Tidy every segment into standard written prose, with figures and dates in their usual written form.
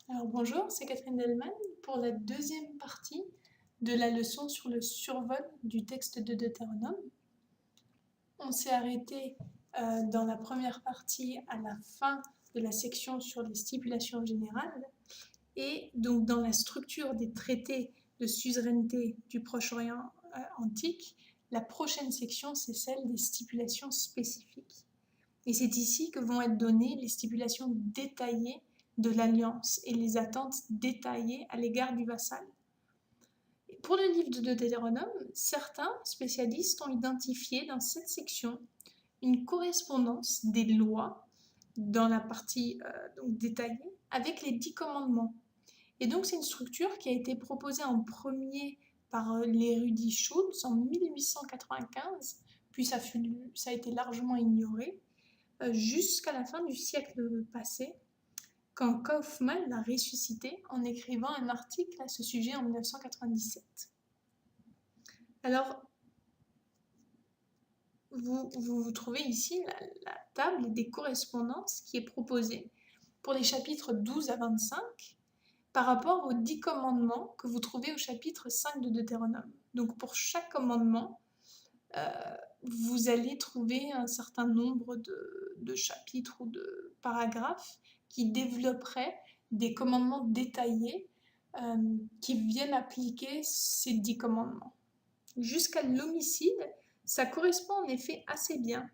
Alors bonjour, c'est Catherine Delman pour la deuxième partie de la leçon sur le survol du texte de Deutéronome. On s'est arrêté dans la première partie à la fin de la section sur les stipulations générales et donc dans la structure des traités de suzeraineté du Proche-Orient antique, la prochaine section c'est celle des stipulations spécifiques. Et c'est ici que vont être données les stipulations détaillées de l'alliance et les attentes détaillées à l'égard du vassal. Pour le livre de Deutéronome, certains spécialistes ont identifié dans cette section une correspondance des lois dans la partie donc détaillée avec les 10 commandements. Et donc c'est une structure qui a été proposée en premier par l'érudit Schulz en 1895, puis ça a été largement ignoré jusqu'à la fin du siècle passé, quand Kaufmann l'a ressuscité en écrivant un article à ce sujet en 1997. Alors, vous trouvez ici la table des correspondances qui est proposée pour les chapitres 12 à 25 par rapport aux 10 commandements que vous trouvez au chapitre 5 de Deutéronome. Donc pour chaque commandement, vous allez trouver un certain nombre de chapitres ou de paragraphes qui développeraient des commandements détaillés qui viennent appliquer ces 10 commandements. Jusqu'à l'homicide, ça correspond en effet assez bien.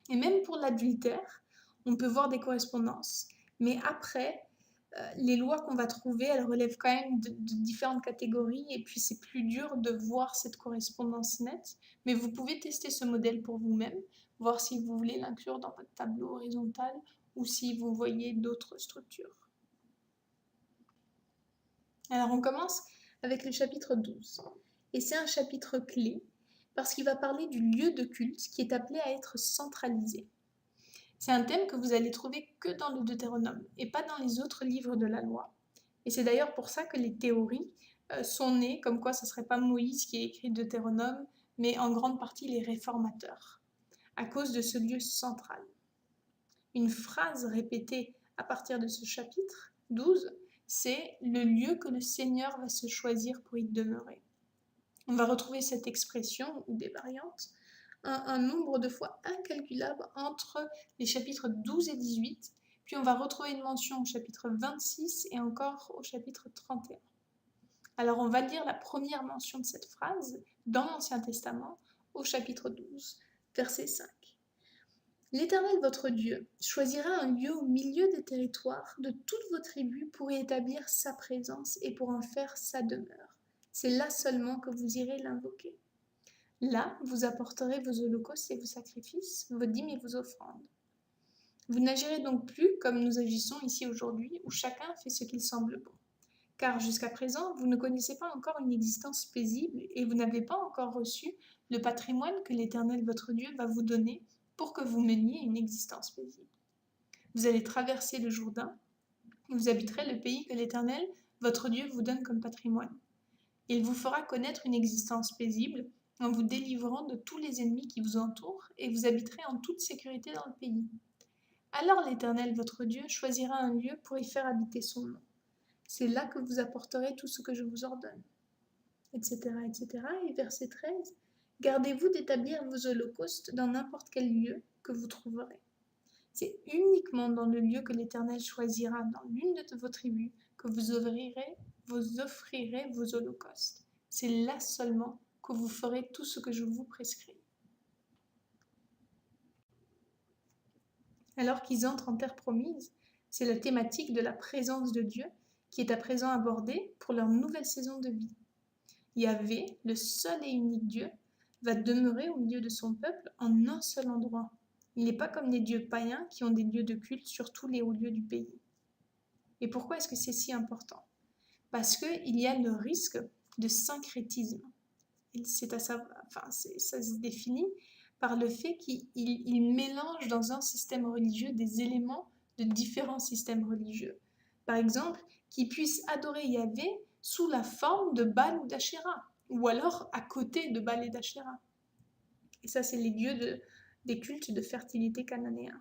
Et même pour l'adultère, on peut voir des correspondances. Mais après, les lois qu'on va trouver, elles relèvent quand même de différentes catégories et puis c'est plus dur de voir cette correspondance nette. Mais vous pouvez tester ce modèle pour vous-même, voir si vous voulez l'inclure dans votre tableau horizontal ou si vous voyez d'autres structures. Alors on commence avec le chapitre 12. Et c'est un chapitre clé parce qu'il va parler du lieu de culte qui est appelé à être centralisé. C'est un thème que vous allez trouver que dans le Deutéronome et pas dans les autres livres de la loi. Et c'est d'ailleurs pour ça que les théories sont nées, comme quoi ce ne serait pas Moïse qui a écrit Deutéronome, mais en grande partie les réformateurs, à cause de ce lieu central. Une phrase répétée à partir de ce chapitre 12, c'est « le lieu que le Seigneur va se choisir pour y demeurer ». On va retrouver cette expression ou des variantes un nombre de fois incalculable entre les chapitres 12 et 18, puis on va retrouver une mention au chapitre 26 et encore au chapitre 31. Alors on va lire la première mention de cette phrase dans l'Ancien Testament au chapitre 12, verset 5. L'Éternel votre Dieu choisira un lieu au milieu des territoires de toutes vos tribus pour y établir sa présence et pour en faire sa demeure. C'est là seulement que vous irez l'invoquer. Là, vous apporterez vos holocaustes et vos sacrifices, vos dîmes et vos offrandes. Vous n'agirez donc plus comme nous agissons ici aujourd'hui, où chacun fait ce qu'il semble bon. Car jusqu'à présent, vous ne connaissez pas encore une existence paisible et vous n'avez pas encore reçu le patrimoine que l'Éternel votre Dieu va vous donner pour que vous meniez une existence paisible. Vous allez traverser le Jourdain et vous habiterez le pays que l'Éternel votre Dieu vous donne comme patrimoine. Il vous fera connaître une existence paisible en vous délivrant de tous les ennemis qui vous entourent, et vous habiterez en toute sécurité dans le pays. Alors l'Éternel, votre Dieu, choisira un lieu pour y faire habiter son nom. C'est là que vous apporterez tout ce que je vous ordonne. Etc., etc. Et verset 13. Gardez-vous d'établir vos holocaustes dans n'importe quel lieu que vous trouverez. C'est uniquement dans le lieu que l'Éternel choisira dans l'une de vos tribus que vous offrirez vos holocaustes. C'est là seulement que vous ferez tout ce que je vous prescris. Alors qu'ils entrent en terre promise, c'est la thématique de la présence de Dieu qui est à présent abordée pour leur nouvelle saison de vie. Yahvé, le seul et unique Dieu, va demeurer au milieu de son peuple en un seul endroit. Il n'est pas comme les dieux païens qui ont des lieux de culte sur tous les hauts lieux du pays. Et pourquoi est-ce que c'est si important ? Parce qu'il y a le risque de syncrétisme. Ça se définit par le fait qu'il mélange dans un système religieux des éléments de différents systèmes religieux. Par exemple, qu'ils puissent adorer Yahvé sous la forme de Baal ou d'Ashéra, ou alors à côté de Baal et d'Ashéra. Et ça, c'est les lieux des cultes de fertilité cananéens.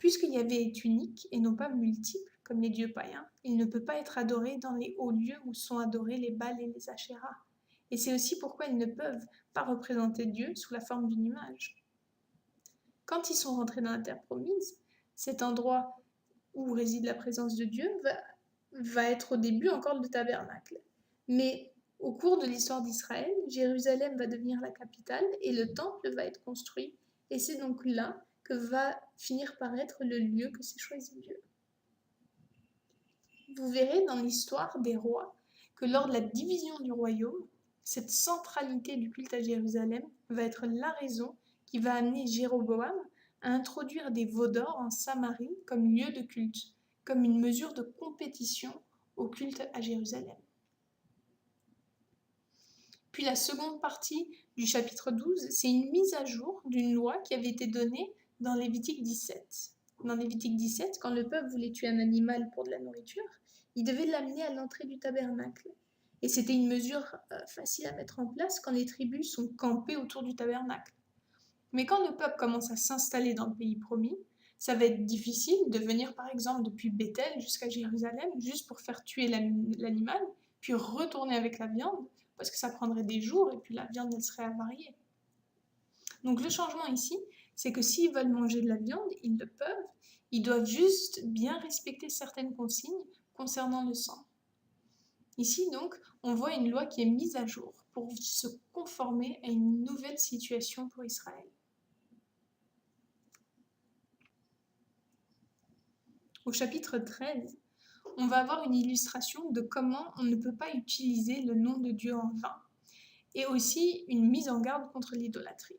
Puisque Yahvé est unique et non pas multiple, comme les dieux païens, il ne peut pas être adoré dans les hauts lieux où sont adorés les Baals et les Ashéras. Et c'est aussi pourquoi ils ne peuvent pas représenter Dieu sous la forme d'une image. Quand ils sont rentrés dans la terre promise, cet endroit où réside la présence de Dieu va être au début encore le tabernacle. Mais au cours de l'histoire d'Israël, Jérusalem va devenir la capitale et le temple va être construit. Et c'est donc là que va finir par être le lieu que s'est choisi Dieu. Vous verrez dans l'histoire des rois que lors de la division du royaume, cette centralité du culte à Jérusalem va être la raison qui va amener Jéroboam à introduire des veaux d'or en Samarie comme lieu de culte, comme une mesure de compétition au culte à Jérusalem. Puis la seconde partie du chapitre 12, c'est une mise à jour d'une loi qui avait été donnée dans Lévitique 17. Dans Lévitique 17, quand le peuple voulait tuer un animal pour de la nourriture, il devait l'amener à l'entrée du tabernacle. Et c'était une mesure facile à mettre en place quand les tribus sont campées autour du tabernacle. Mais quand le peuple commence à s'installer dans le pays promis, ça va être difficile de venir par exemple depuis Bethel jusqu'à Jérusalem juste pour faire tuer l'animal, puis retourner avec la viande, parce que ça prendrait des jours et puis la viande elle serait avariée. Donc le changement ici, c'est que s'ils veulent manger de la viande, ils le peuvent, ils doivent juste bien respecter certaines consignes concernant le sang. Ici donc, on voit une loi qui est mise à jour pour se conformer à une nouvelle situation pour Israël. Au chapitre 13, on va avoir une illustration de comment on ne peut pas utiliser le nom de Dieu en vain, et aussi une mise en garde contre l'idolâtrie.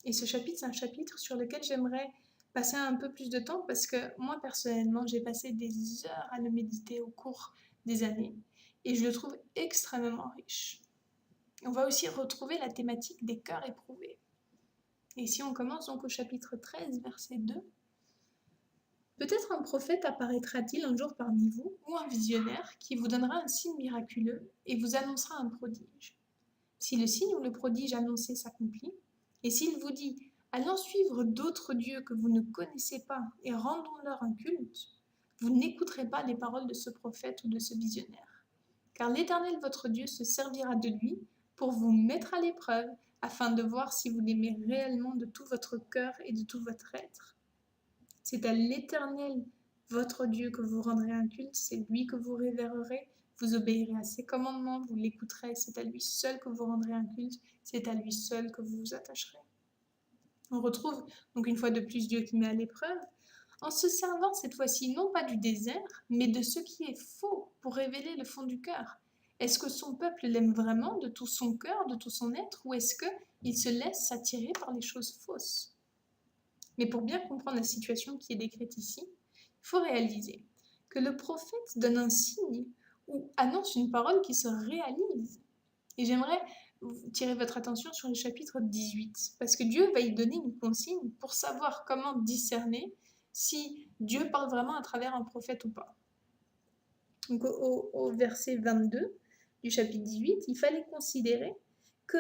Et ce chapitre, c'est un chapitre sur lequel j'aimerais passer un peu plus de temps parce que moi, personnellement, j'ai passé des heures à le méditer au cours des années et je le trouve extrêmement riche. On va aussi retrouver la thématique des cœurs éprouvés. Et si on commence donc au chapitre 13, verset 2, « Peut-être un prophète apparaîtra-t-il un jour parmi vous, ou un visionnaire, qui vous donnera un signe miraculeux et vous annoncera un prodige. Si le signe ou le prodige annoncé s'accomplit, et s'il vous dit « Allons suivre d'autres dieux que vous ne connaissez pas et rendons-leur un culte », vous n'écouterez pas les paroles de ce prophète ou de ce visionnaire. Car l'Éternel votre Dieu se servira de lui pour vous mettre à l'épreuve afin de voir si vous l'aimez réellement de tout votre cœur et de tout votre être. C'est à l'Éternel votre Dieu que vous rendrez un culte, c'est lui que vous révérerez, vous obéirez à ses commandements, vous l'écouterez, c'est à lui seul que vous rendrez un culte, c'est à lui seul que vous vous attacherez. On retrouve donc une fois de plus Dieu qui met à l'épreuve, en se servant cette fois-ci non pas du désert, mais de ce qui est faux pour révéler le fond du cœur. Est-ce que son peuple l'aime vraiment de tout son cœur, de tout son être, ou est-ce qu'il se laisse s'attirer par les choses fausses ? Mais pour bien comprendre la situation qui est décrite ici, il faut réaliser que le prophète donne un signe ou annonce une parole qui se réalise. Et j'aimerais tirer votre attention sur le chapitre 18, parce que Dieu va y donner une consigne pour savoir comment discerner si Dieu parle vraiment à travers un prophète ou pas. Donc au verset 22 du chapitre 18, il fallait considérer que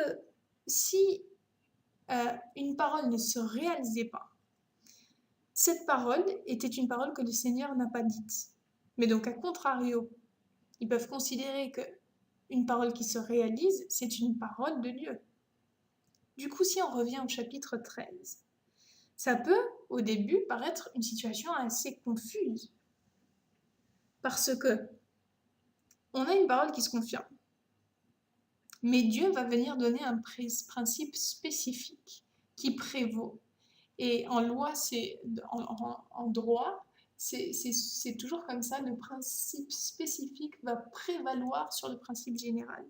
si une parole ne se réalisait pas, cette parole était une parole que le Seigneur n'a pas dite. Mais donc, à contrario, ils peuvent considérer qu'une parole qui se réalise, c'est une parole de Dieu. Du coup, si on revient au chapitre 13, ça peut, au début, paraître une situation assez confuse. Parce que on a une parole qui se confirme. Mais Dieu va venir donner un principe spécifique qui prévaut. Et en loi, en droit, c'est toujours comme ça, le principe spécifique va prévaloir sur le principe général.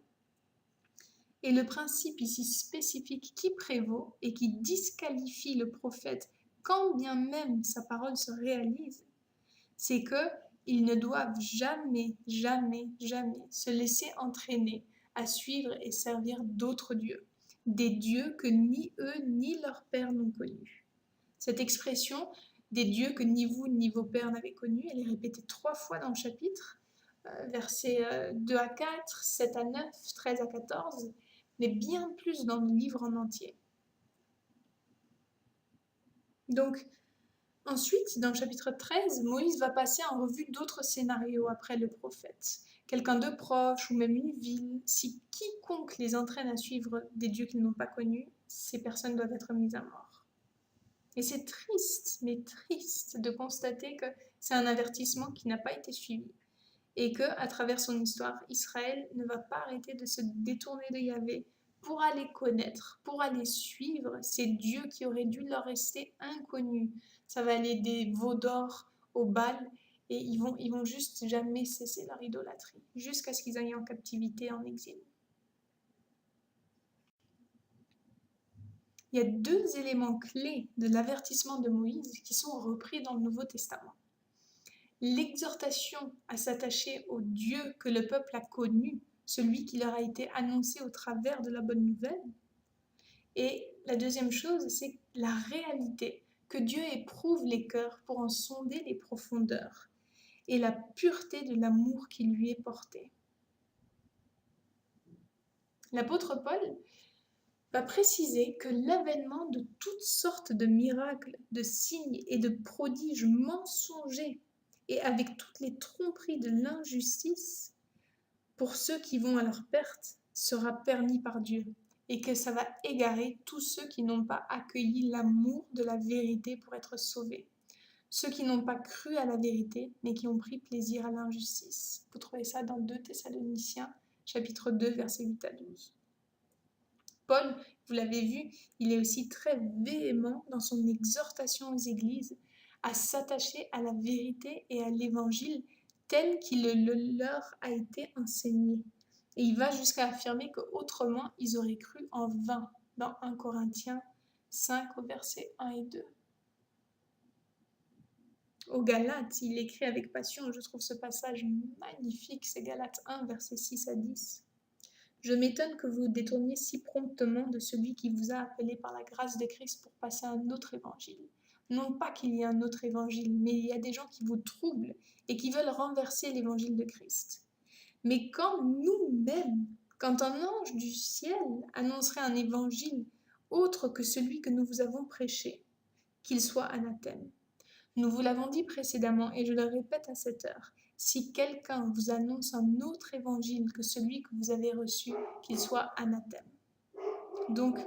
Et le principe ici spécifique qui prévaut et qui disqualifie le prophète quand bien même sa parole se réalise, c'est qu'ils ne doivent jamais, jamais, jamais se laisser entraîner à suivre et servir d'autres dieux, des dieux que ni eux ni leurs pères n'ont connus. Cette expression des dieux que ni vous ni vos pères n'avez connus, elle est répétée 3 fois dans le chapitre, versets 2 à 4, 7 à 9, 13 à 14, mais bien plus dans le livre en entier. Donc, Ensuite, dans le chapitre 13, Moïse va passer en revue d'autres scénarios après le prophète. Quelqu'un de proche ou même une ville, si quiconque les entraîne à suivre des dieux qu'ils n'ont pas connus, ces personnes doivent être mises à mort. Et c'est triste, mais triste de constater que c'est un avertissement qui n'a pas été suivi et que, à travers son histoire, Israël ne va pas arrêter de se détourner de Yahvé pour aller connaître, pour aller suivre ces dieux qui auraient dû leur rester inconnus. Ça va aller des veaux d'or au Baal et ils vont juste jamais cesser leur idolâtrie jusqu'à ce qu'ils aillent en captivité, en exil. Il y a deux éléments clés de l'avertissement de Moïse qui sont repris dans le Nouveau Testament. L'exhortation à s'attacher au Dieu que le peuple a connu, celui qui leur a été annoncé au travers de la bonne nouvelle. Et la deuxième chose, c'est la réalité que Dieu éprouve les cœurs pour en sonder les profondeurs et la pureté de l'amour qui lui est porté. L'apôtre Paul va préciser que l'avènement de toutes sortes de miracles, de signes et de prodiges mensongers et avec toutes les tromperies de l'injustice, pour ceux qui vont à leur perte, sera permis par Dieu, et que ça va égarer tous ceux qui n'ont pas accueilli l'amour de la vérité pour être sauvés, ceux qui n'ont pas cru à la vérité, mais qui ont pris plaisir à l'injustice. Vous trouvez ça dans 2 Thessaloniciens, chapitre 2, versets 8 à 12. Paul, vous l'avez vu, il est aussi très véhément dans son exhortation aux églises à s'attacher à la vérité et à l'évangile tel qu'il leur a été enseigné. Et il va jusqu'à affirmer qu'autrement, ils auraient cru en vain dans 1 Corinthiens 5 au verset 1 et 2. Aux Galates, il écrit avec passion, je trouve ce passage magnifique, c'est Galates 1, versets 6 à 10. Je m'étonne que vous vous détourniez si promptement de celui qui vous a appelé par la grâce de Christ pour passer à un autre évangile. Non pas qu'il y ait un autre évangile, mais il y a des gens qui vous troublent et qui veulent renverser l'évangile de Christ. Mais quand nous-mêmes, quand un ange du ciel annoncerait un évangile autre que celui que nous vous avons prêché, qu'il soit anathème. Nous vous l'avons dit précédemment et je le répète à cette heure, si quelqu'un vous annonce un autre évangile que celui que vous avez reçu, qu'il soit anathème. Donc,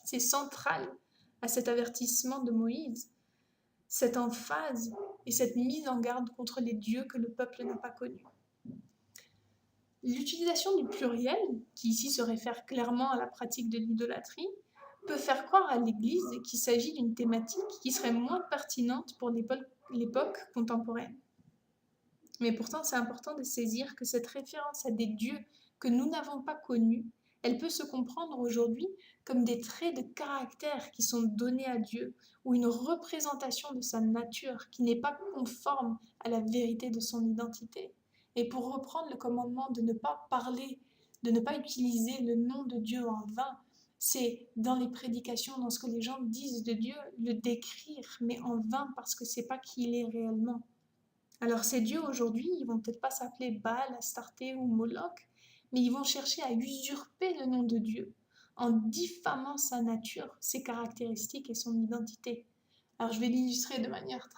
c'est central à cet avertissement de Moïse, cette emphase et cette mise en garde contre les dieux que le peuple n'a pas connus. L'utilisation du pluriel, qui ici se réfère clairement à la pratique de l'idolâtrie, peut faire croire à l'Église qu'il s'agit d'une thématique qui serait moins pertinente pour l'époque contemporaine. Mais pourtant, c'est important de saisir que cette référence à des dieux que nous n'avons pas connus, elle peut se comprendre aujourd'hui comme des traits de caractère qui sont donnés à Dieu, ou une représentation de sa nature qui n'est pas conforme à la vérité de son identité. Et pour reprendre le commandement de ne pas parler, de ne pas utiliser le nom de Dieu en vain, c'est dans les prédications, dans ce que les gens disent de Dieu, le décrire, mais en vain parce que c'est pas qui il est réellement. Alors ces dieux aujourd'hui, ils vont peut-être pas s'appeler Baal, Astarté ou Moloch, mais ils vont chercher à usurper le nom de Dieu en diffamant sa nature, ses caractéristiques et son identité. Alors je vais l'illustrer de manière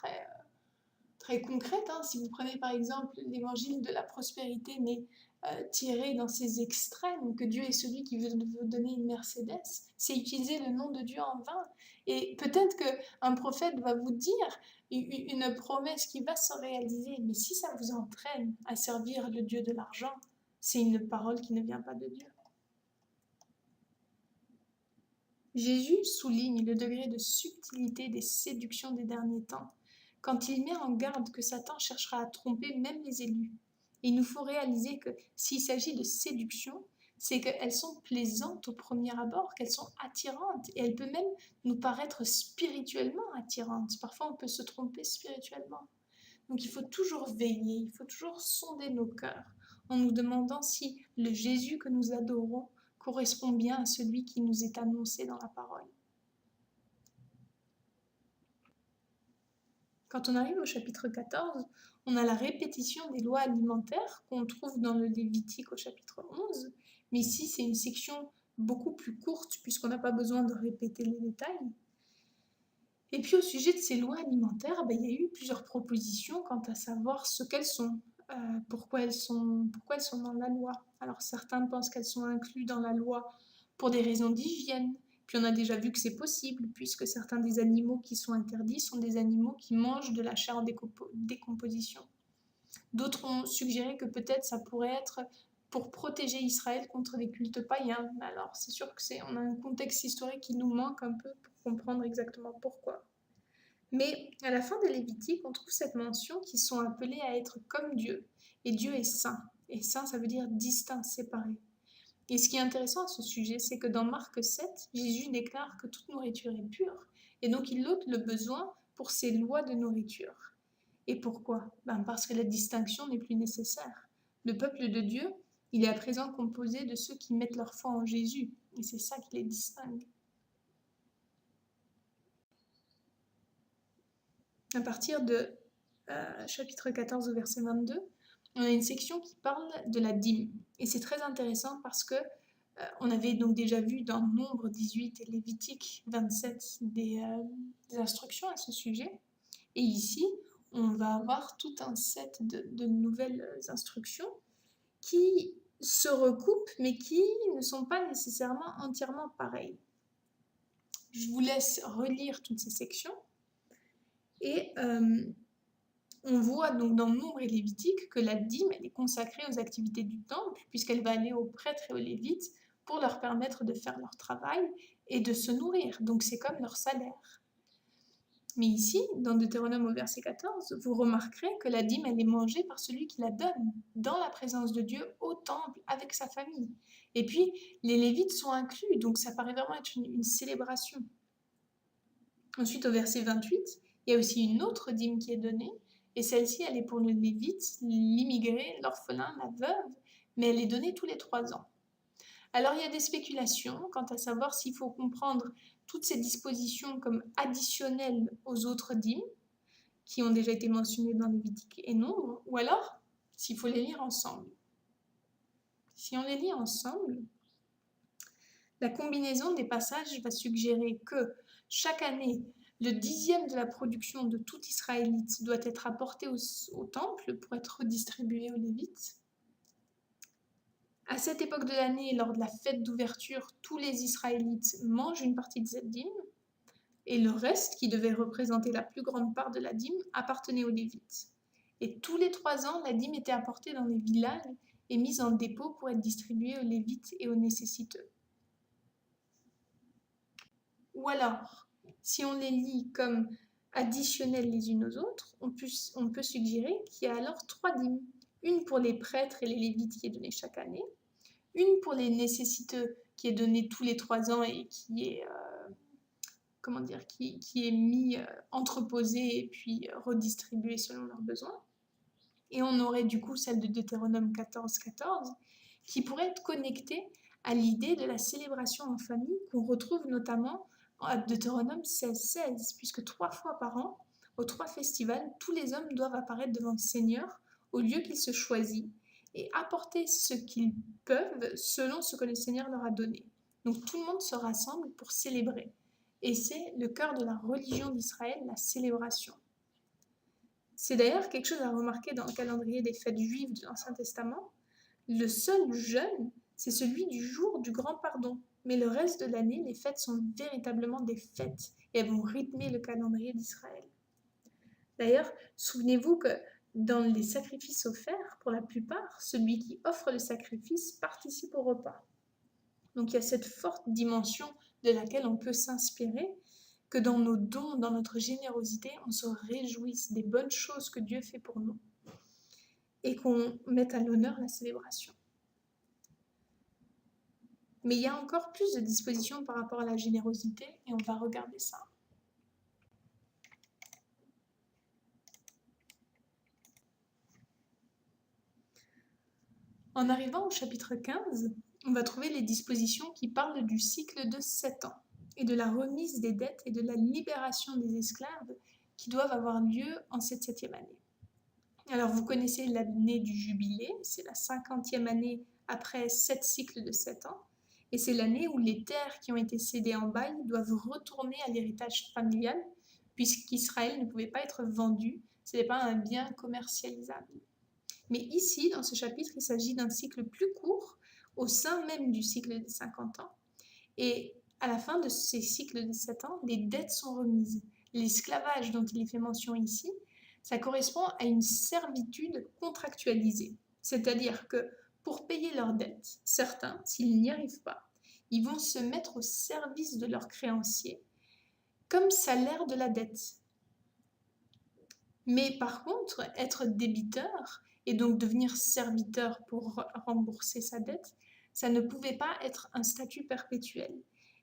très concrète. Si vous prenez par exemple l'évangile de la prospérité, mais tiré dans ses extrêmes, que Dieu est celui qui veut vous donner une Mercedes, c'est utiliser le nom de Dieu en vain. Et peut-être qu'un prophète va vous dire une promesse qui va se réaliser, mais si ça vous entraîne à servir le Dieu de l'argent, c'est une parole qui ne vient pas de Dieu. Jésus souligne le degré de subtilité des séductions des derniers temps, quand il met en garde que Satan cherchera à tromper même les élus. Et il nous faut réaliser que s'il s'agit de séduction, c'est qu'elles sont plaisantes au premier abord, qu'elles sont attirantes, et elles peuvent même nous paraître spirituellement attirantes. Parfois, on peut se tromper spirituellement. Donc il faut toujours veiller, il faut toujours sonder nos cœurs, en nous demandant si le Jésus que nous adorons correspond bien à celui qui nous est annoncé dans la parole. Quand on arrive au chapitre 14, on a la répétition des lois alimentaires qu'on trouve dans le Lévitique au chapitre 11, mais ici c'est une section beaucoup plus courte puisqu'on n'a pas besoin de répéter les détails. Et puis au sujet de ces lois alimentaires, il y a eu plusieurs propositions quant à savoir ce qu'elles sont, pourquoi elles sont dans la loi. Alors certains pensent qu'elles sont incluses dans la loi pour des raisons d'hygiène, puis on a déjà vu que c'est possible, puisque certains des animaux qui sont interdits sont des animaux qui mangent de la chair en décomposition. D'autres ont suggéré que peut-être ça pourrait être pour protéger Israël contre des cultes païens. Alors c'est sûr que on a un contexte historique qui nous manque un peu pour comprendre exactement pourquoi. Mais à la fin des Lévitiques, on trouve cette mention qu'ils sont appelés à être comme Dieu. Et Dieu est saint. Et saint, ça veut dire distinct, séparé. Et ce qui est intéressant à ce sujet, c'est que dans Marc 7, Jésus déclare que toute nourriture est pure. Et donc il ôte le besoin pour ces lois de nourriture. Et pourquoi? Parce que la distinction n'est plus nécessaire. Le peuple de Dieu, il est à présent composé de ceux qui mettent leur foi en Jésus. Et c'est ça qui les distingue. À partir de chapitre 14 au verset 22, on a une section qui parle de la dîme. Et c'est très intéressant parce que on avait donc déjà vu dans Nombre 18 et Lévitique 27 des instructions à ce sujet. Et ici, on va avoir tout un set de nouvelles instructions qui se recoupent, mais qui ne sont pas nécessairement entièrement pareilles. Je vous laisse relire toutes ces sections. Et on voit donc dans Nombre et Lévitique que la dîme elle est consacrée aux activités du temple, puisqu'elle va aller aux prêtres et aux lévites pour leur permettre de faire leur travail et de se nourrir. Donc c'est comme leur salaire. Mais ici, dans Deutéronome au verset 14, vous remarquerez que la dîme, elle est mangée par celui qui la donne, dans la présence de Dieu, au temple, avec sa famille. Et puis, les Lévites sont inclus, donc ça paraît vraiment être une célébration. Ensuite, au verset 28, il y a aussi une autre dîme qui est donnée, et celle-ci, elle est pour le Lévite, l'immigré, l'orphelin, la veuve, mais elle est donnée tous les 3 ans. Alors, il y a des spéculations quant à savoir s'il faut comprendre toutes ces dispositions comme additionnelles aux autres dîmes, qui ont déjà été mentionnées dans Lévitique et Nombre, ou alors s'il faut les lire ensemble. Si on les lit ensemble, la combinaison des passages va suggérer que chaque année, le 10e de la production de tout Israélite doit être apporté au temple pour être redistribué aux Lévites. À cette époque de l'année, lors de la fête d'ouverture, tous les Israélites mangent une partie de cette dîme, et le reste, qui devait représenter la plus grande part de la dîme, appartenait aux Lévites. Et tous les 3 ans, la dîme était apportée dans les villages et mise en dépôt pour être distribuée aux Lévites et aux nécessiteux. Ou alors, si on les lit comme additionnelles les unes aux autres, on peut suggérer qu'il y a alors 3 dîmes. Une pour les prêtres et les Lévites qui est donnée chaque année, une pour les nécessiteux qui est donnée tous les 3 ans et qui est qui est mis, entreposé et puis redistribué selon leurs besoins. Et on aurait du coup celle de Deutéronome 14, 14, qui pourrait être connectée à l'idée de la célébration en famille qu'on retrouve notamment à Deutéronome 16, 16, puisque 3 fois par an, aux 3 festivals, tous les hommes doivent apparaître devant le Seigneur au lieu qu'ils se choisissent et apporter ce qu'ils peuvent selon ce que le Seigneur leur a donné. Donc tout le monde se rassemble pour célébrer. Et c'est le cœur de la religion d'Israël, la célébration. C'est d'ailleurs quelque chose à remarquer dans le calendrier des fêtes juives de l'Ancien Testament. Le seul jeûne, c'est celui du jour du grand pardon. Mais le reste de l'année, les fêtes sont véritablement des fêtes et elles vont rythmer le calendrier d'Israël. D'ailleurs, souvenez-vous que dans les sacrifices offerts, pour la plupart, celui qui offre le sacrifice participe au repas. Donc il y a cette forte dimension de laquelle on peut s'inspirer, que dans nos dons, dans notre générosité, on se réjouisse des bonnes choses que Dieu fait pour nous et qu'on mette à l'honneur la célébration. Mais il y a encore plus de dispositions par rapport à la générosité et on va regarder ça. En arrivant au chapitre 15, on va trouver les dispositions qui parlent du cycle de 7 ans et de la remise des dettes et de la libération des esclaves qui doivent avoir lieu en cette 7e année. Alors vous connaissez l'année du jubilé, c'est la 50e année après 7 cycles de 7 ans, et c'est l'année où les terres qui ont été cédées en bail doivent retourner à l'héritage familial puisqu'Israël ne pouvait pas être vendu, ce n'est pas un bien commercialisable. Mais ici, dans ce chapitre, il s'agit d'un cycle plus court, au sein même du cycle des 50 ans. Et à la fin de ces cycles de 7 ans, les dettes sont remises. L'esclavage dont il est fait mention ici, ça correspond à une servitude contractualisée. C'est-à-dire que pour payer leurs dettes, certains, s'ils n'y arrivent pas, ils vont se mettre au service de leurs créanciers comme salaire de la dette. Mais par contre, être débiteur et donc devenir serviteur pour rembourser sa dette, ça ne pouvait pas être un statut perpétuel.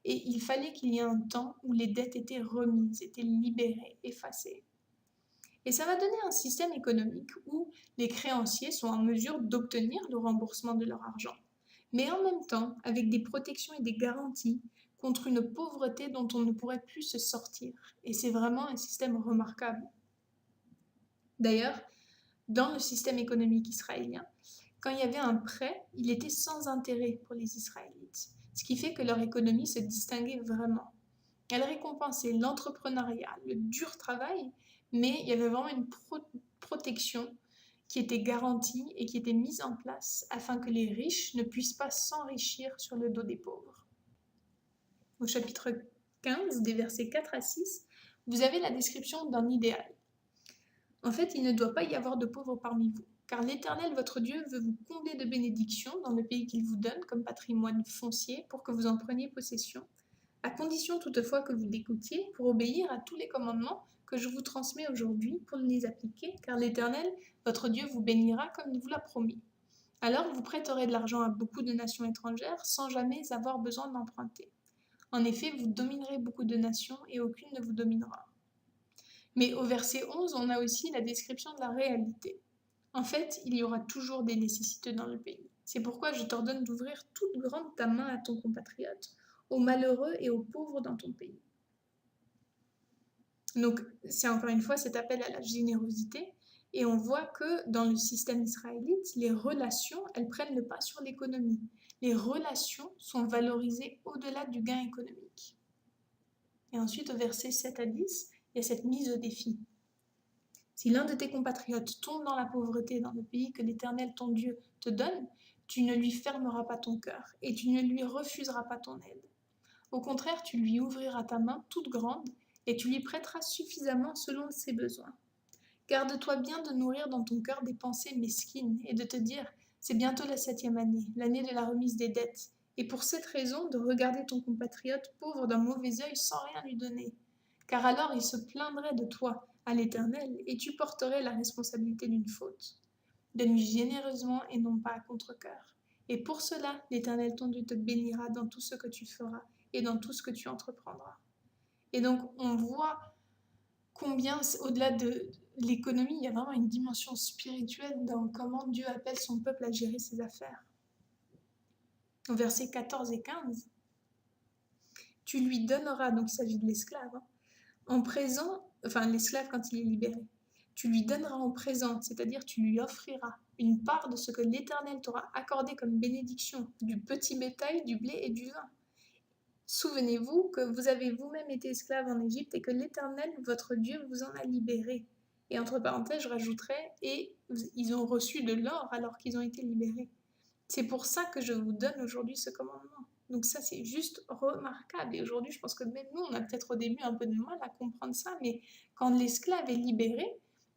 Et il fallait qu'il y ait un temps où les dettes étaient remises, étaient libérées, effacées. Et ça va donner un système économique où les créanciers sont en mesure d'obtenir le remboursement de leur argent, mais en même temps avec des protections et des garanties contre une pauvreté dont on ne pourrait plus se sortir. Et c'est vraiment un système remarquable. D'ailleurs, dans le système économique israélien, quand il y avait un prêt, il était sans intérêt pour les Israélites, ce qui fait que leur économie se distinguait vraiment. Elle récompensait l'entrepreneuriat, le dur travail, mais il y avait vraiment une protection qui était garantie et qui était mise en place afin que les riches ne puissent pas s'enrichir sur le dos des pauvres. Au chapitre 15, des versets 4 à 6, vous avez la description d'un idéal. En fait, il ne doit pas y avoir de pauvres parmi vous, car l'Éternel, votre Dieu, veut vous combler de bénédictions dans le pays qu'il vous donne comme patrimoine foncier pour que vous en preniez possession, à condition toutefois que vous l'écoutiez pour obéir à tous les commandements que je vous transmets aujourd'hui pour les appliquer, car l'Éternel, votre Dieu, vous bénira comme il vous l'a promis. Alors vous prêterez de l'argent à beaucoup de nations étrangères sans jamais avoir besoin d'emprunter. En effet, vous dominerez beaucoup de nations et aucune ne vous dominera. Mais au verset 11, on a aussi la description de la réalité. En fait, il y aura toujours des nécessiteux dans le pays. C'est pourquoi je t'ordonne d'ouvrir toute grande ta main à ton compatriote, aux malheureux et aux pauvres dans ton pays. Donc, c'est encore une fois cet appel à la générosité. Et on voit que dans le système israélite, les relations, elles prennent le pas sur l'économie. Les relations sont valorisées au-delà du gain économique. Et ensuite, au verset 7 à 10, il y a cette mise au défi. Si l'un de tes compatriotes tombe dans la pauvreté dans le pays que l'Éternel ton Dieu te donne, tu ne lui fermeras pas ton cœur et tu ne lui refuseras pas ton aide. Au contraire, tu lui ouvriras ta main toute grande et tu lui prêteras suffisamment selon ses besoins. Garde-toi bien de nourrir dans ton cœur des pensées mesquines et de te dire « c'est bientôt la 7e année, l'année de la remise des dettes », et pour cette raison de regarder ton compatriote pauvre d'un mauvais œil sans rien lui donner. Car alors il se plaindrait de toi à l'Éternel et tu porterais la responsabilité d'une faute. Donne-lui généreusement et non pas à contre-cœur. Et pour cela, l'Éternel ton Dieu te bénira dans tout ce que tu feras et dans tout ce que tu entreprendras. Et donc on voit combien, au-delà de l'économie, il y a vraiment une dimension spirituelle dans comment Dieu appelle son peuple à gérer ses affaires. Au versets 14 et 15, tu lui donneras, donc il s'agit de l'esclave, en présent, enfin l'esclave quand il est libéré, tu lui donneras en présent, c'est-à-dire tu lui offriras une part de ce que l'Éternel t'aura accordé comme bénédiction, du petit bétail, du blé et du vin. Souvenez-vous que vous avez vous-même été esclave en Égypte et que l'Éternel, votre Dieu, vous en a libéré. Et entre parenthèses, je rajouterai, et ils ont reçu de l'or alors qu'ils ont été libérés. C'est pour ça que je vous donne aujourd'hui ce commandement. Donc ça, c'est juste remarquable. Et aujourd'hui, je pense que même nous, on a peut-être au début un peu de mal à comprendre ça, mais quand l'esclave est libéré,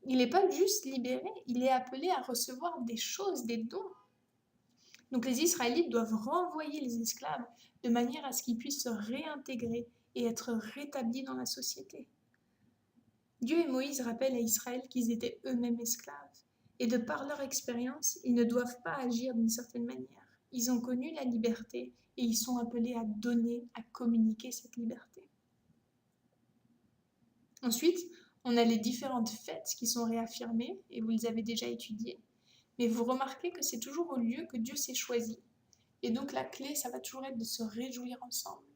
il n'est pas juste libéré, il est appelé à recevoir des choses, des dons. Donc les Israélites doivent renvoyer les esclaves de manière à ce qu'ils puissent se réintégrer et être rétablis dans la société. Dieu et Moïse rappellent à Israël qu'ils étaient eux-mêmes esclaves. Et de par leur expérience, ils ne doivent pas agir d'une certaine manière. Ils ont connu la liberté et ils sont appelés à donner, à communiquer cette liberté. Ensuite, on a les différentes fêtes qui sont réaffirmées, et vous les avez déjà étudiées. Mais vous remarquez que c'est toujours au lieu que Dieu s'est choisi. Et donc la clé, ça va toujours être de se réjouir ensemble.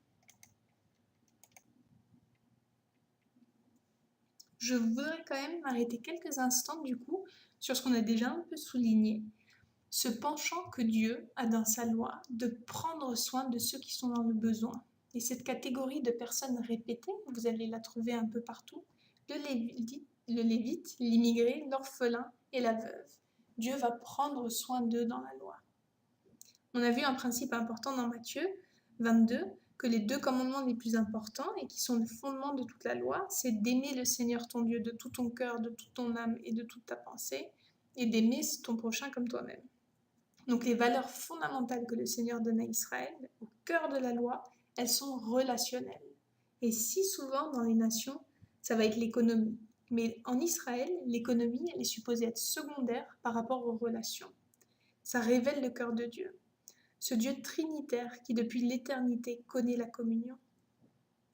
Je voudrais quand même m'arrêter quelques instants du coup sur ce qu'on a déjà un peu souligné, ce penchant que Dieu a dans sa loi de prendre soin de ceux qui sont dans le besoin. Et cette catégorie de personnes répétées, vous allez la trouver un peu partout, le lévite, l'immigré, l'orphelin et la veuve. Dieu va prendre soin d'eux dans la loi. On a vu un principe important dans Matthieu 22, que les 2 commandements les plus importants et qui sont le fondement de toute la loi, c'est d'aimer le Seigneur ton Dieu de tout ton cœur, de toute ton âme et de toute ta pensée, et d'aimer ton prochain comme toi-même. Donc les valeurs fondamentales que le Seigneur donne à Israël, au cœur de la loi, elles sont relationnelles. Et si souvent dans les nations, ça va être l'économie. Mais en Israël, l'économie, elle est supposée être secondaire par rapport aux relations. Ça révèle le cœur de Dieu. Ce Dieu trinitaire qui depuis l'éternité connaît la communion.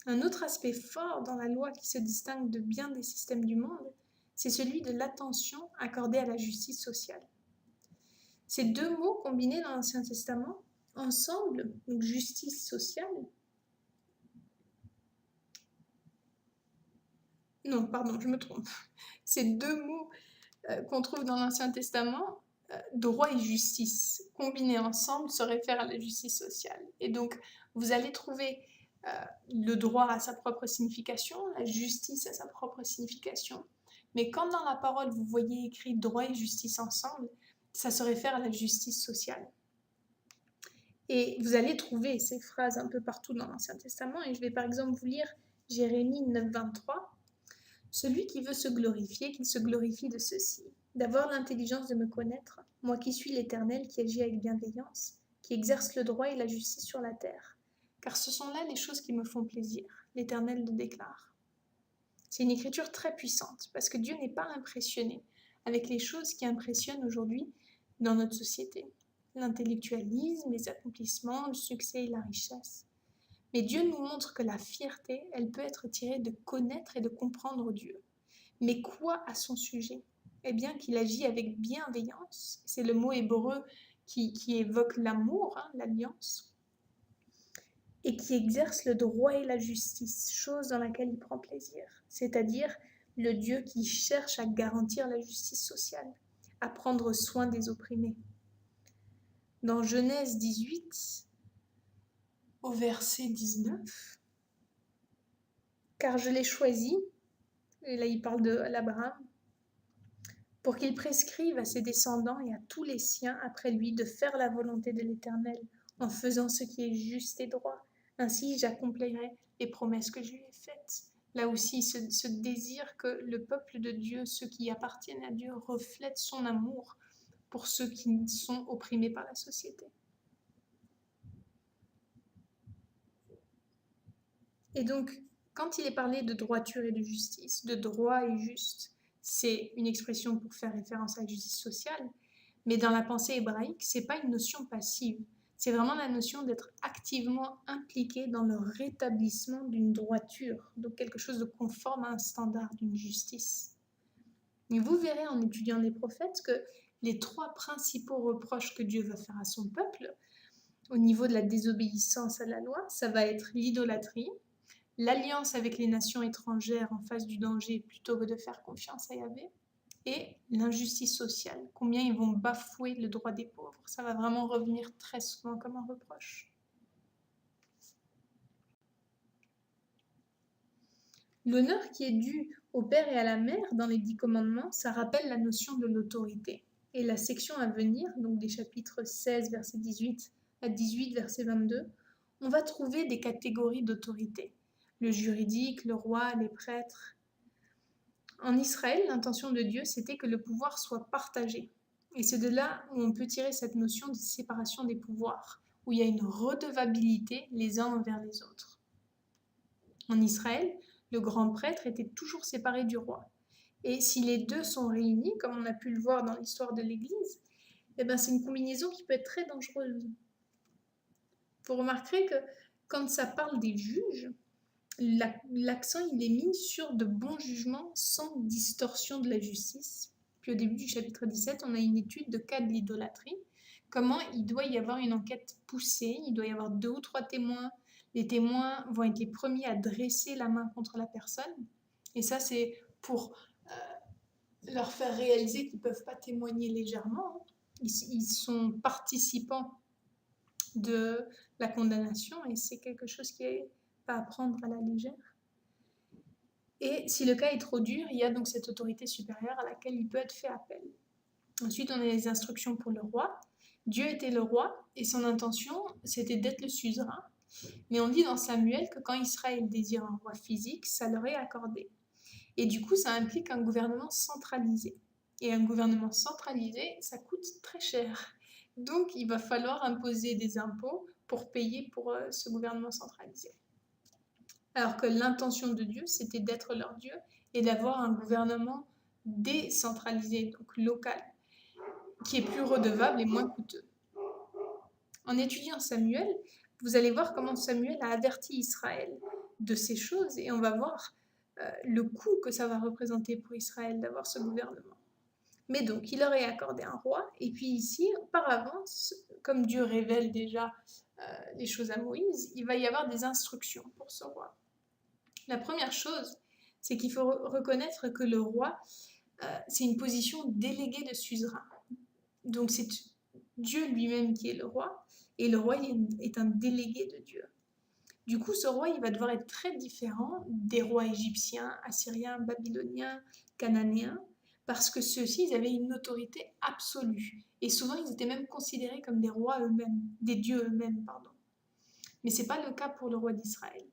Un autre aspect fort dans la loi qui se distingue de bien des systèmes du monde, c'est celui de l'attention accordée à la justice sociale. Ces 2 mots combinés dans l'Ancien Testament, ensemble, donc justice sociale, non, pardon, je me trompe. Ces 2 mots qu'on trouve dans l'Ancien Testament, droit et justice, combinés ensemble, se réfèrent à la justice sociale. Et donc, vous allez trouver le droit à sa propre signification, la justice à sa propre signification. Mais quand dans la parole, vous voyez écrit droit et justice ensemble, ça se réfère à la justice sociale. Et vous allez trouver ces phrases un peu partout dans l'Ancien Testament. Et je vais par exemple vous lire Jérémie 9, 23. Celui qui veut se glorifier, qu'il se glorifie de ceci, d'avoir l'intelligence de me connaître, moi qui suis l'Éternel, qui agit avec bienveillance, qui exerce le droit et la justice sur la terre. Car ce sont là les choses qui me font plaisir, l'Éternel le déclare. C'est une écriture très puissante, parce que Dieu n'est pas impressionné avec les choses qui impressionnent aujourd'hui dans notre société. L'intellectualisme, les accomplissements, le succès et la richesse. Mais Dieu nous montre que la fierté, elle peut être tirée de connaître et de comprendre Dieu. Mais quoi à son sujet? Eh bien qu'il agit avec bienveillance. C'est le mot hébreu qui évoque l'amour, l'alliance. Et qui exerce le droit et la justice, chose dans laquelle il prend plaisir. C'est-à-dire le Dieu qui cherche à garantir la justice sociale, à prendre soin des opprimés. Dans Genèse 18, au verset 19, car je l'ai choisi, et là il parle de l'Abraham, pour qu'il prescrive à ses descendants et à tous les siens après lui de faire la volonté de l'Éternel en faisant ce qui est juste et droit. Ainsi j'accomplirai les promesses que je lui ai faites. Là aussi, ce désir que le peuple de Dieu, ceux qui appartiennent à Dieu, reflètent son amour pour ceux qui sont opprimés par la société. Et donc, quand il est parlé de droiture et de justice, de droit et juste, c'est une expression pour faire référence à la justice sociale, mais dans la pensée hébraïque, c'est pas une notion passive. C'est vraiment la notion d'être activement impliqué dans le rétablissement d'une droiture, donc quelque chose de conforme à un standard d'une justice. Et vous verrez en étudiant les prophètes que les 3 principaux reproches que Dieu va faire à son peuple, au niveau de la désobéissance à la loi, ça va être l'idolâtrie, l'alliance avec les nations étrangères en face du danger plutôt que de faire confiance à Yahvé, et l'injustice sociale, combien ils vont bafouer le droit des pauvres. Ça va vraiment revenir très souvent comme un reproche. L'honneur qui est dû au père et à la mère dans les 10 commandements, ça rappelle la notion de l'autorité. Et la section à venir, donc des chapitres 16, verset 18 à 18, verset 22, on va trouver des catégories d'autorité. Le juridique, le roi, les prêtres. En Israël, l'intention de Dieu, c'était que le pouvoir soit partagé. Et c'est de là où on peut tirer cette notion de séparation des pouvoirs, où il y a une redevabilité les uns envers les autres. En Israël, le grand prêtre était toujours séparé du roi. Et si les 2 sont réunis, comme on a pu le voir dans l'histoire de l'Église, eh ben c'est une combinaison qui peut être très dangereuse. Vous remarquerez que quand ça parle des juges, l'accent il est mis sur de bons jugements sans distorsion de la justice. Puis au début du chapitre 17, on a une étude de cas de l'idolâtrie, comment il doit y avoir une enquête poussée, il doit y avoir 2 ou 3 témoins, les témoins vont être les premiers à dresser la main contre la personne, et ça c'est pour leur faire réaliser qu'ils ne peuvent pas témoigner légèrement, ils sont participants de la condamnation, et c'est quelque chose qui est pas à prendre à la légère. Et si le cas est trop dur, il y a donc cette autorité supérieure à laquelle il peut être fait appel. Ensuite, on a les instructions pour le roi. Dieu était le roi et son intention, c'était d'être le suzerain. Mais on dit dans Samuel que quand Israël désire un roi physique, ça leur est accordé. Et du coup, ça implique un gouvernement centralisé. Et un gouvernement centralisé, ça coûte très cher. Donc, il va falloir imposer des impôts pour payer pour ce gouvernement centralisé. Alors que l'intention de Dieu, c'était d'être leur Dieu et d'avoir un gouvernement décentralisé, donc local, qui est plus redevable et moins coûteux. En étudiant Samuel, vous allez voir comment Samuel a averti Israël de ces choses et on va voir le coût que ça va représenter pour Israël d'avoir ce gouvernement. Mais donc, il leur est accordé un roi, et puis ici, par avance, comme Dieu révèle déjà les choses à Moïse, il va y avoir des instructions pour ce roi. La première chose, c'est qu'il faut reconnaître que le roi, c'est une position déléguée de suzerain. Donc c'est Dieu lui-même qui est le roi, et le roi est un délégué de Dieu. Du coup, ce roi, il va devoir être très différent des rois égyptiens, assyriens, babyloniens, cananéens, parce que ceux-ci, ils avaient une autorité absolue. Et souvent, ils étaient même considérés comme des rois eux-mêmes, des dieux eux-mêmes, pardon. Mais ce n'est pas le cas pour le roi d'Israël.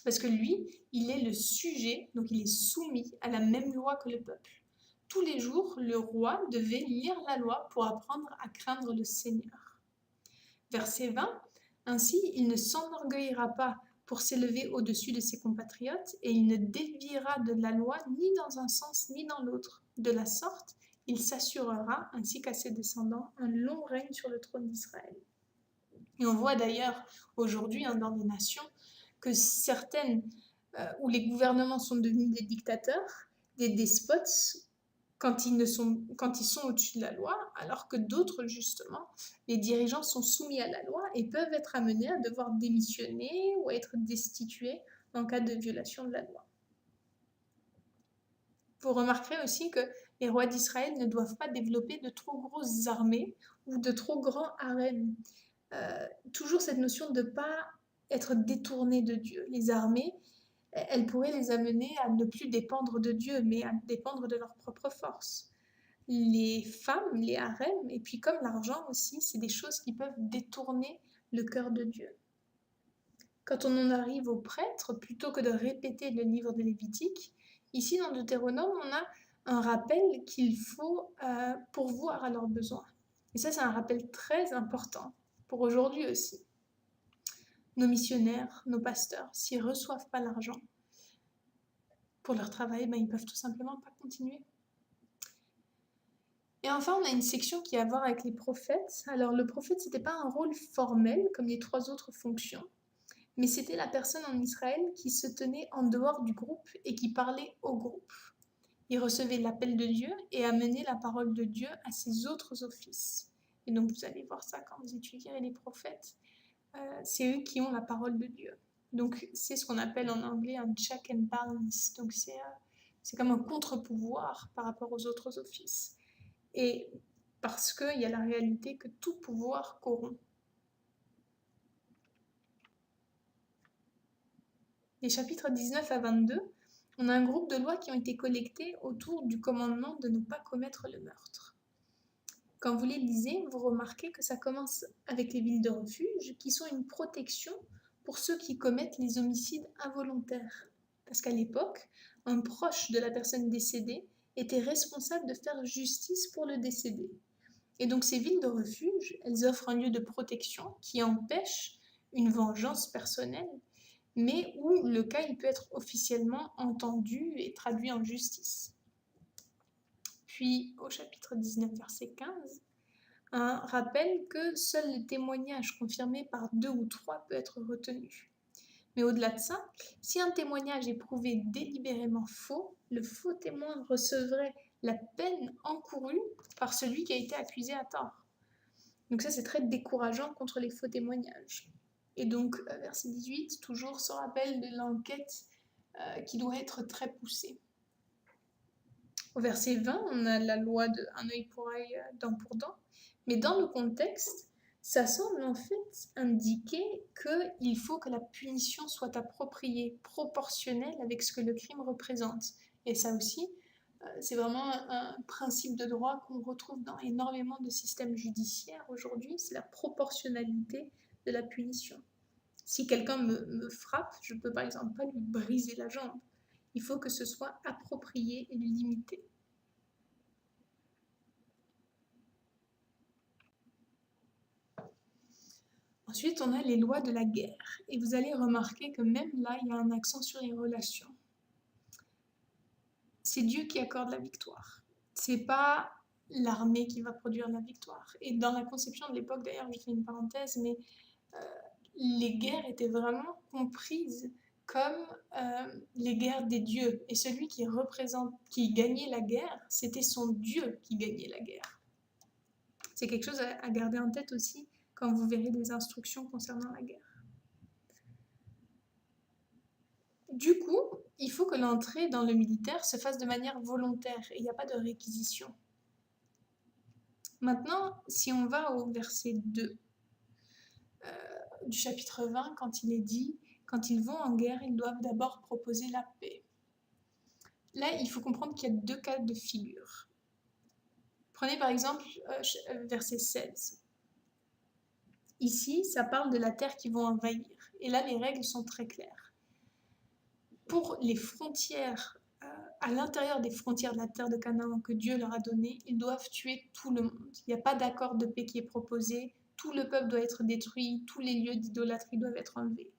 Parce que lui, il est le sujet, donc il est soumis à la même loi que le peuple. Tous les jours, le roi devait lire la loi pour apprendre à craindre le Seigneur. Verset 20, ainsi, il ne s'enorgueillira pas pour s'élever au-dessus de ses compatriotes et il ne déviera de la loi ni dans un sens ni dans l'autre. De la sorte, il s'assurera, ainsi qu'à ses descendants, un long règne sur le trône d'Israël. Et on voit d'ailleurs aujourd'hui dans les nations que certaines, où les gouvernements sont devenus des dictateurs, des despotes, quand ils sont au-dessus de la loi, alors que d'autres, justement, les dirigeants sont soumis à la loi et peuvent être amenés à devoir démissionner ou à être destitués en cas de violation de la loi. Vous remarquerez aussi que les rois d'Israël ne doivent pas développer de trop grosses armées ou de trop grands harems. Toujours cette notion de ne pas être détourné de Dieu. Les armées, elles pourraient les amener à ne plus dépendre de Dieu, mais à dépendre de leur propre force. Les femmes, les harems, et puis comme l'argent aussi, c'est des choses qui peuvent détourner le cœur de Dieu. Quand on en arrive aux prêtres, plutôt que de répéter le livre de Lévitique, ici dans Deutéronome, on a un rappel qu'il faut pourvoir à leurs besoins. Et ça, c'est un rappel très important pour aujourd'hui aussi. Nos missionnaires, nos pasteurs, s'ils ne reçoivent pas l'argent pour leur travail, ils ne peuvent tout simplement pas continuer. Et enfin, on a une section qui a à voir avec les prophètes. Alors, le prophète, ce n'était pas un rôle formel comme les 3 autres fonctions, mais c'était la personne en Israël qui se tenait en dehors du groupe et qui parlait au groupe. Il recevait l'appel de Dieu et amenait la parole de Dieu à ses autres offices. Et donc, vous allez voir ça quand vous étudierez les prophètes. C'est eux qui ont la parole de Dieu. Donc, c'est ce qu'on appelle en anglais un check and balance. Donc, c'est comme un contre-pouvoir par rapport aux autres offices. Et parce qu'il y a la réalité que tout pouvoir corrompt. Les chapitres 19 à 22, on a un groupe de lois qui ont été collectées autour du commandement de ne pas commettre le meurtre. Quand vous les lisez, vous remarquez que ça commence avec les villes de refuge, qui sont une protection pour ceux qui commettent les homicides involontaires. Parce qu'à l'époque, un proche de la personne décédée était responsable de faire justice pour le décédé. Et donc ces villes de refuge, elles offrent un lieu de protection qui empêche une vengeance personnelle, mais où le cas il peut être officiellement entendu et traduit en justice. Puis au chapitre 19, verset 15, un rappel que seul le témoignage confirmé par 2 ou 3 peut être retenu. Mais au-delà de ça, si un témoignage est prouvé délibérément faux, le faux témoin recevrait la peine encourue par celui qui a été accusé à tort. Donc ça, c'est très décourageant contre les faux témoignages. Et donc, verset 18, toujours ce rappel de l'enquête qui doit être très poussée. Au verset 20, on a la loi de un œil pour œil, dent pour dent. Mais dans le contexte, Ça semble en fait indiquer qu'il faut que la punition soit appropriée, proportionnelle avec ce que le crime représente. Et ça aussi, c'est vraiment un principe de droit qu'on retrouve dans énormément de systèmes judiciaires aujourd'hui, c'est la proportionnalité de la punition. Si quelqu'un me frappe, je ne peux par exemple pas lui briser la jambe. Il faut que ce soit approprié et limité. Ensuite, on a les lois de la guerre. Et vous allez remarquer que même là, il y a un accent sur les relations. C'est Dieu qui accorde la victoire. C'est pas l'armée qui va produire la victoire. Et dans la conception de l'époque, d'ailleurs, je fais une parenthèse, mais les guerres étaient vraiment comprises comme les guerres des dieux. Et celui qui gagnait la guerre, c'était son Dieu qui gagnait la guerre. C'est quelque chose à garder en tête aussi quand vous verrez des instructions concernant la guerre. Du coup, il faut que l'entrée dans le militaire se fasse de manière volontaire et il n'y a pas de réquisition. Maintenant, si on va au verset 2 du chapitre 20, quand il est dit « Quand ils vont en guerre, ils doivent d'abord proposer la paix ». Là, il faut comprendre qu'il y a deux cas de figure. Prenez par exemple verset 16. Ici, ça parle de la terre qu'ils vont envahir. Et là, les règles sont très claires. Pour les frontières, à l'intérieur des frontières de la terre de Canaan que Dieu leur a donnée, ils doivent tuer tout le monde. Il n'y a pas d'accord de paix qui est proposé. Tout le peuple doit être détruit. Tous les lieux d'idolâtrie doivent être enlevés.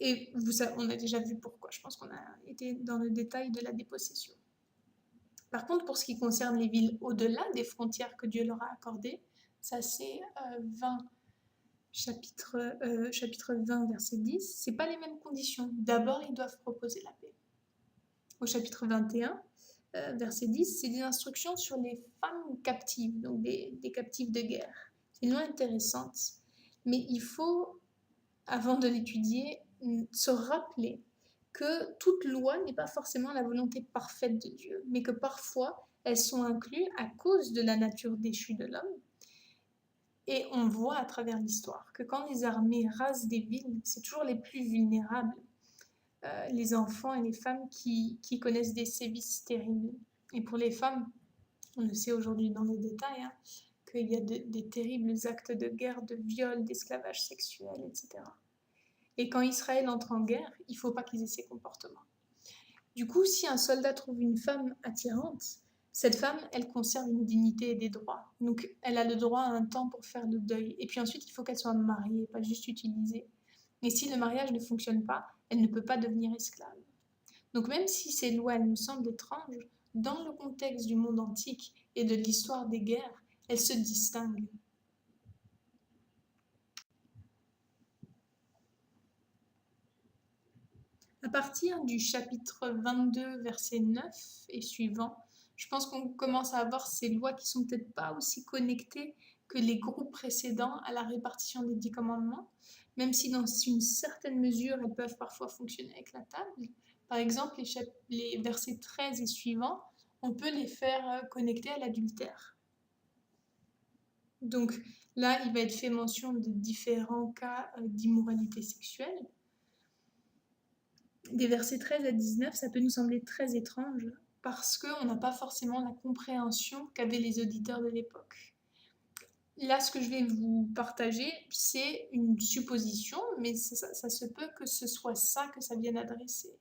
Et on a déjà vu pourquoi. Je pense qu'on a été dans le détail de la dépossession. Par contre, pour ce qui concerne les villes au-delà des frontières que Dieu leur a accordées, ça c'est chapitre 20, verset 10, c'est pas les mêmes conditions. D'abord, ils doivent proposer la paix. Au chapitre 21, verset 10, c'est des instructions sur les femmes captives, donc des captives de guerre. C'est une loi intéressante, mais il faut, avant de l'étudier, se rappeler que toute loi n'est pas forcément la volonté parfaite de Dieu, mais que parfois elles sont incluses à cause de la nature déchue de l'homme. Et on voit à travers l'histoire que quand les armées rasent des villes, c'est toujours les plus vulnérables, les enfants et les femmes qui connaissent des sévices terribles. Et pour les femmes, on le sait aujourd'hui dans les détails, hein, qu'il y a des terribles actes de guerre, de viol, d'esclavage sexuel, etc. Et quand Israël entre en guerre, il ne faut pas qu'ils aient ces comportements. Du coup, si un soldat trouve une femme attirante, cette femme, elle conserve une dignité et des droits. Donc, elle a le droit à un temps pour faire le deuil. Et puis ensuite, il faut qu'elle soit mariée, pas juste utilisée. Et si le mariage ne fonctionne pas, elle ne peut pas devenir esclave. Donc, même si ces lois, elles nous semblent étranges, dans le contexte du monde antique et de l'histoire des guerres, elles se distinguent. À partir du chapitre 22, verset 9 et suivant, je pense qu'on commence à avoir ces lois qui sont peut-être pas aussi connectées que les groupes précédents à la répartition des 10 commandements, même si dans une certaine mesure, elles peuvent parfois fonctionner avec la table. Par exemple, les versets 13 et suivants, on peut les faire connecter à l'adultère. Donc là, il va être fait mention de différents cas d'immoralité sexuelle. Des versets 13 à 19, ça peut nous sembler très étrange parce qu'on n'a pas forcément la compréhension qu'avaient les auditeurs de l'époque. Là, ce que je vais vous partager, c'est une supposition, mais ça se peut que ce soit ça que ça vienne adresser.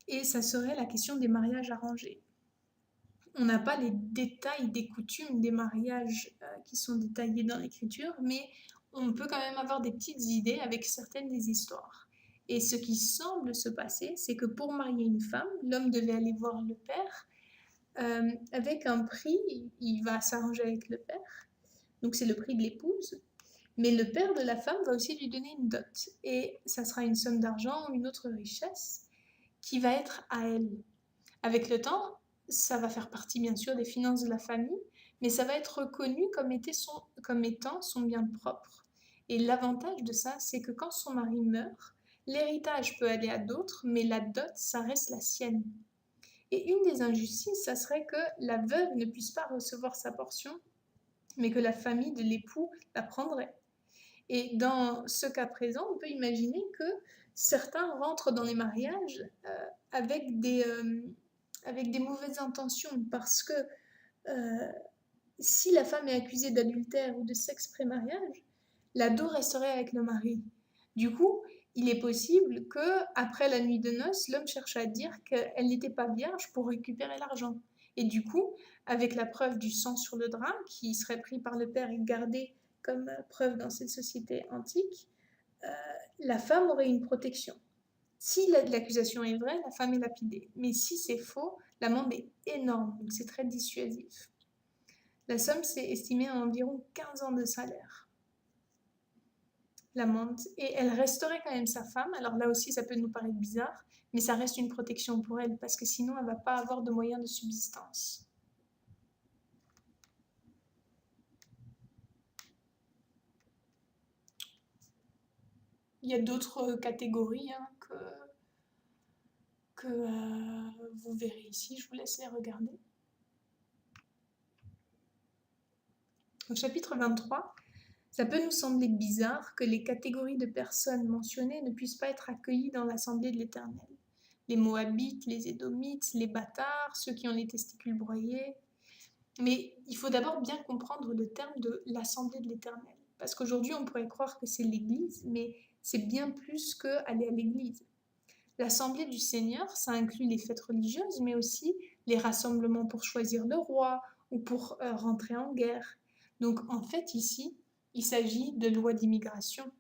Et ça serait la question des mariages arrangés. On n'a pas les détails des coutumes des mariages qui sont détaillés dans l'écriture, mais on peut quand même avoir des petites idées avec certaines des histoires. Et ce qui semble se passer, c'est que pour marier une femme, l'homme devait aller voir le père. Avec un prix, il va s'arranger avec le père. Donc c'est le prix de l'épouse. Mais le père de la femme va aussi lui donner une dot. Et ça sera une somme d'argent ou une autre richesse qui va être à elle. Avec le temps, ça va faire partie bien sûr des finances de la famille, mais ça va être reconnu comme étant son bien propre. Et l'avantage de ça, c'est que quand son mari meurt, l'héritage peut aller à d'autres, mais la dot, ça reste la sienne. Et une des injustices, ça serait que la veuve ne puisse pas recevoir sa portion, mais que la famille de l'époux la prendrait. Et dans ce cas présent, on peut imaginer que certains rentrent dans les mariages avec des mauvaises intentions, parce que euh, si la femme est accusée d'adultère ou de sexe pré-mariage, l'ado resterait avec le mari. Du coup, il est possible que, après la nuit de noces, l'homme cherche à dire qu'elle n'était pas vierge pour récupérer l'argent. Et du coup, avec la preuve du sang sur le drap, qui serait pris par le père et gardé comme preuve dans cette société antique, euh, la femme aurait une protection. Si l'accusation est vraie, la femme est lapidée. Mais si c'est faux, l'amende est énorme, donc c'est très dissuasif. La somme s'est estimée à environ 15 ans de salaire, l'amende. Et elle resterait quand même sa femme. Alors là aussi, ça peut nous paraître bizarre, mais ça reste une protection pour elle, parce que sinon, elle ne va pas avoir de moyens de subsistance. Il y a d'autres catégories que vous verrez ici. Je vous laisse les regarder. Au chapitre 23, ça peut nous sembler bizarre que les catégories de personnes mentionnées ne puissent pas être accueillies dans l'assemblée de l'Éternel. Les Moabites, les Édomites, les bâtards, ceux qui ont les testicules broyés. Mais il faut d'abord bien comprendre le terme de l'assemblée de l'Éternel. Parce qu'aujourd'hui, on pourrait croire que c'est l'Église, mais c'est bien plus qu'aller à l'Église. L'assemblée du Seigneur, ça inclut les fêtes religieuses, mais aussi les rassemblements pour choisir le roi ou pour rentrer en guerre. Donc en fait, ici, il s'agit de lois d'immigration.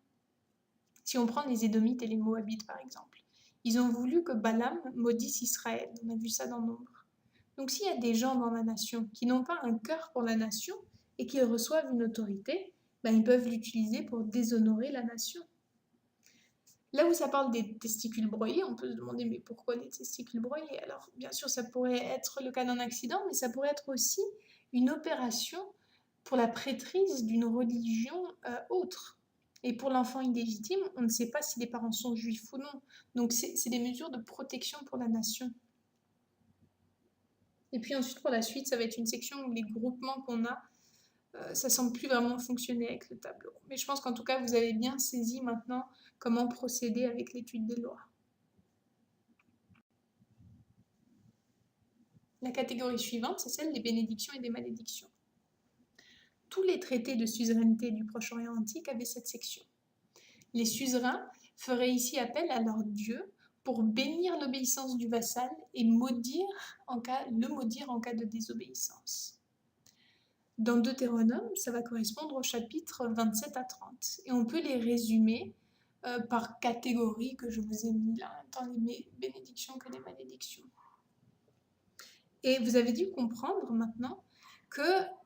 Si on prend les Édomites et les Moabites, par exemple, ils ont voulu que Balaam maudisse Israël. On a vu ça dans Nombre. Donc s'il y a des gens dans la nation qui n'ont pas un cœur pour la nation et qui reçoivent une autorité, ben, ils peuvent l'utiliser pour déshonorer la nation. Là où ça parle des testicules broyés, on peut se demander mais pourquoi les testicules broyés? Alors bien sûr ça pourrait être le cas d'un accident, mais ça pourrait être aussi une opération pour la prêtrise d'une religion autre. Et pour l'enfant illégitime, on ne sait pas si les parents sont juifs ou non. Donc c'est des mesures de protection pour la nation. Et puis ensuite pour la suite, ça va être une section où les groupements qu'on a, ça semble plus vraiment fonctionner avec le tableau. Mais je pense qu'en tout cas, vous avez bien saisi maintenant comment procéder avec l'étude des lois. La catégorie suivante, c'est celle des bénédictions et des malédictions. Tous les traités de suzeraineté du Proche-Orient antique avaient cette section. Les suzerains feraient ici appel à leur Dieu pour bénir l'obéissance du vassal et le maudire en cas de désobéissance. Dans Deutéronome, ça va correspondre au chapitre 27 à 30. Et on peut les résumer par catégorie que je vous ai mis là, tant les bénédictions que les malédictions. Et vous avez dû comprendre maintenant que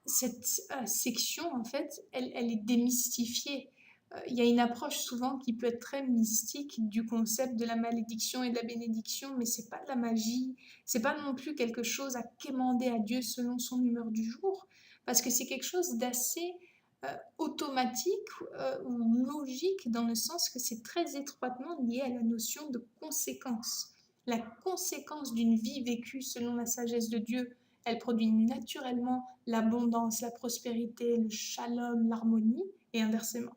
cette section, en fait, elle est démystifiée. Il y a une approche souvent qui peut être très mystique du concept de la malédiction et de la bénédiction, mais c'est pas de la magie, c'est pas non plus quelque chose à quémander à Dieu selon son humeur du jour, parce que c'est quelque chose d'assez automatique ou logique dans le sens que c'est très étroitement lié à la notion de conséquence. La conséquence d'une vie vécue selon la sagesse de Dieu, elle produit naturellement l'abondance, la prospérité, le shalom, l'harmonie, et inversement.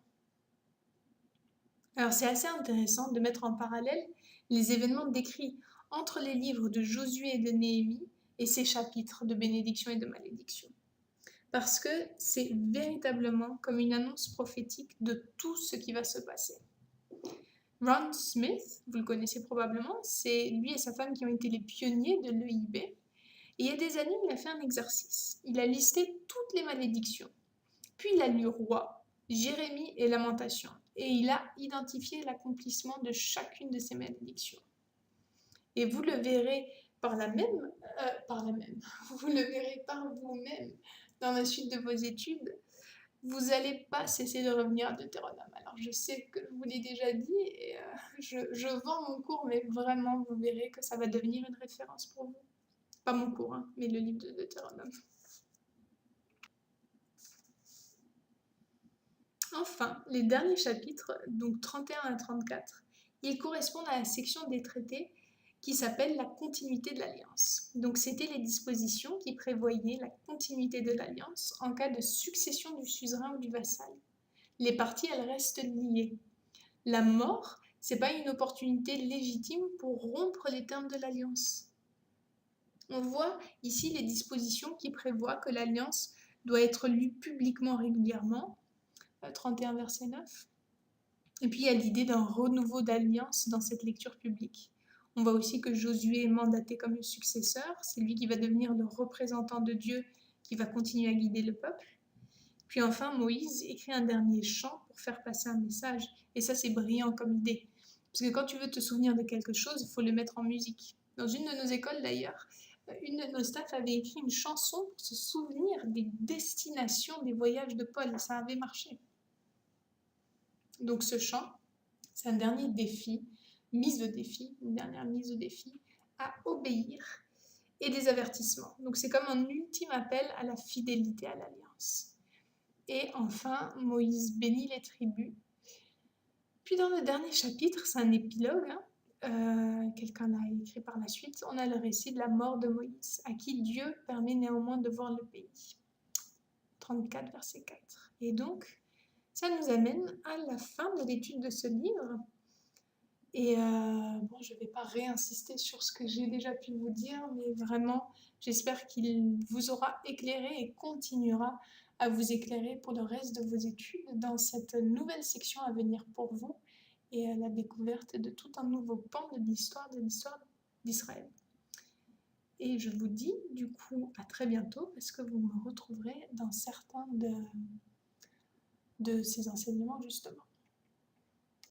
Alors c'est assez intéressant de mettre en parallèle les événements décrits entre les livres de Josué et de Néhémie et ces chapitres de bénédiction et de malédiction. Parce que c'est véritablement comme une annonce prophétique de tout ce qui va se passer. Ron Smith, vous le connaissez probablement, c'est lui et sa femme qui ont été les pionniers de l'EIB. Et il y a des années, il a fait un exercice. Il a listé toutes les malédictions. Puis il a lu Roi, Jérémie et Lamentation. Et il a identifié l'accomplissement de chacune de ces malédictions. Et vous le verrez vous le verrez par vous-même dans la suite de vos études. Vous n'allez pas cesser de revenir à Deutéronome. Alors je sais que je vous l'ai déjà dit et je vends mon cours, mais vraiment vous verrez que ça va devenir une référence pour vous. Pas mon cours, hein, mais le livre de Deutéronome. Enfin, les derniers chapitres, donc 31 à 34, ils correspondent à la section des traités qui s'appelle la continuité de l'alliance. Donc c'était les dispositions qui prévoyaient la continuité de l'alliance en cas de succession du suzerain ou du vassal. Les parties, elles restent liées. La mort, c'est pas une opportunité légitime pour rompre les termes de l'alliance. On voit ici les dispositions qui prévoient que l'alliance doit être lue publiquement régulièrement, 31 verset 9. Et puis il y a l'idée d'un renouveau d'alliance dans cette lecture publique. On voit aussi que Josué est mandaté comme le successeur, c'est lui qui va devenir le représentant de Dieu qui va continuer à guider le peuple. Puis enfin, Moïse écrit un dernier chant pour faire passer un message. Et ça, c'est brillant comme idée. Parce que quand tu veux te souvenir de quelque chose, il faut le mettre en musique. Dans une de nos écoles d'ailleurs, une de nos staffs avait écrit une chanson pour se souvenir des destinations des voyages de Paul. Et ça avait marché. Donc ce chant, c'est un dernier défi, une dernière mise au défi, à obéir et des avertissements. Donc c'est comme un ultime appel à la fidélité à l'alliance. Et enfin, Moïse bénit les tribus. Puis dans le dernier chapitre, c'est un épilogue, quelqu'un l'a écrit par la suite, on a le récit de la mort de Moïse, à qui Dieu permet néanmoins de voir le pays. 34, verset 4. Et donc, ça nous amène à la fin de l'étude de ce livre. Et bon, je ne vais pas réinsister sur ce que j'ai déjà pu vous dire, mais vraiment, j'espère qu'il vous aura éclairé et continuera à vous éclairer pour le reste de vos études dans cette nouvelle section à venir pour vous et à la découverte de tout un nouveau pan de l'histoire d'Israël. Et je vous dis du coup à très bientôt parce que vous me retrouverez dans certains de ces enseignements justement.